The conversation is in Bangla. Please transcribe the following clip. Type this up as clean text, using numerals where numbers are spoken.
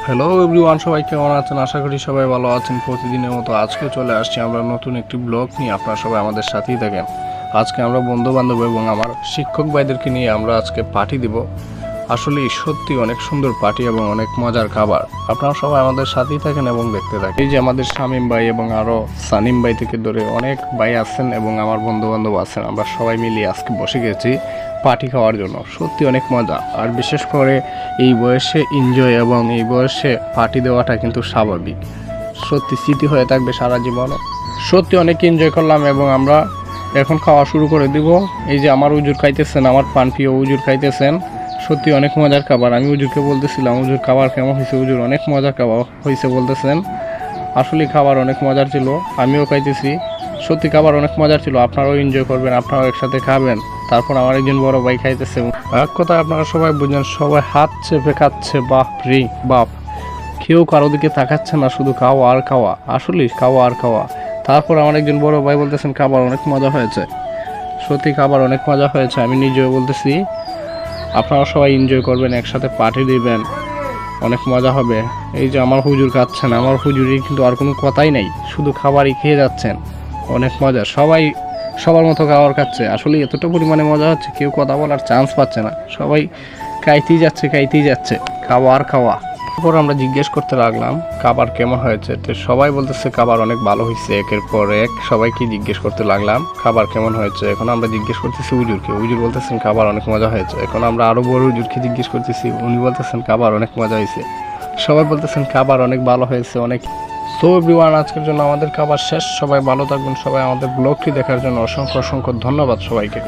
হ্যালো এভরিওয়ান, সবাই কেমন আছেন? আশা করি সবাই ভালো আছেন। প্রতিদিনের মতো আজকে চলে আসছি আমরা নতুন একটি ব্লগ নিয়ে। আপনারা সবাই আমাদের সাথেই থাকেন। আজকে আমরা বন্ধু বান্ধব এবং আমার শিক্ষক ভাইদেরকে নিয়ে আমরা আজকে পার্টি দিব। আসলে সত্যি অনেক সুন্দর পার্টি এবং অনেক মজার খাবার। আপনারা সবাই আমাদের সাথেই থাকেন এবং দেখতে থাকেন। এই যে আমাদের শামীম ভাই এবং আরও সানিম ভাই থেকে ধরে অনেক ভাই আছেন এবং আমার বন্ধু বান্ধব আছেন। আমরা সবাই মিলিয়ে আজকে বসে গেছি পার্টি খাওয়ার জন্য। সত্যি অনেক মজা, আর বিশেষ করে এই বয়সে এনজয় এবং এই বয়সে পার্টি দেওয়াটা কিন্তু স্বাভাবিক। সত্যি স্মৃতি হয়ে থাকবে সারা জীবনে। সত্যি অনেক এনজয় করলাম এবং আমরা এখন খাওয়া শুরু করে দিব। এই যে আমার হুজুর খাইতেছেন, আমার পানপ্রিয় হুজুর খাইতেছেন। সত্যি অনেক মজার খাবার। আমি হুজুরকে বলতেছিলাম, হুজুর খাবার কেমন হয়েছে? হুজুর অনেক মজার খাবার হয়েছে বলতেছেন। আসলে খাবার অনেক মজার ছিল, আমিও খাইতেছি। সত্যি খাবার অনেক মজার ছিল। আপনারাও এনজয় করবেন, আপনারাও একসাথে খাবেন। তারপর আমার একজন বড় ভাই খাইতেছে। এক কথায় আপনারা সবাই বুঝেন, সবাই হাত চেপে খাচ্ছে। বাপ রে বাপ, কেউ কারো দিকে তাকাচ্ছে না, শুধু খাওয়া আর খাওয়া। আসলে খাওয়া আর খাওয়া। তারপর আমার একজন বড় ভাই বলতেছেন খাবার অনেক মজা হয়েছে। সত্যি খাবার অনেক মজা হয়েছে, আমি নিজেও বলতেছি। আপনারা সবাই এনজয় করবেন, একসাথে পার্টি দিবেন, অনেক মজা হবে। এই যে আমার হুজুর খাচ্ছেন, আমার হুজুরের কিন্তু আর কোনো কথাই নেই, শুধু খাবারই খেয়ে যাচ্ছেন। অনেক মজা, সবাই সবার মতো খাবার খাচ্ছে। আসলে এতটা পরিমাণে মজা হচ্ছে, কেউ কথা বলার চান্স পাচ্ছে না। সবাই খাইতেই যাচ্ছে, খাওয়া আর খাওয়া। তারপর আমরা জিজ্ঞেস করতে লাগলাম খাবার কেমন হয়েছে। তো সবাই বলতেছে খাবার অনেক ভালো হয়েছে। একের পর এক সবাইকে জিজ্ঞেস করতে লাগলাম খাবার কেমন হয়েছে। এখন আমরা জিজ্ঞেস করতেছি হুজুরকে, হুজুর বলতেছেন খাবার অনেক মজা হয়েছে। এখন আমরা আরও বড় হুজুরকে জিজ্ঞেস করতেছি, উনি বলতেছেন খাবার অনেক মজা হয়েছে। সবাই বলতেছেন খাবার অনেক ভালো হয়েছে অনেক। সো এভরিওয়ান, আজকের জন্য আমাদের খাবার শেষ। সবাই ভালো থাকবেন। সবাই আমাদের ব্লগটি দেখার জন্য অসংখ্য ধন্যবাদ সবাইকে।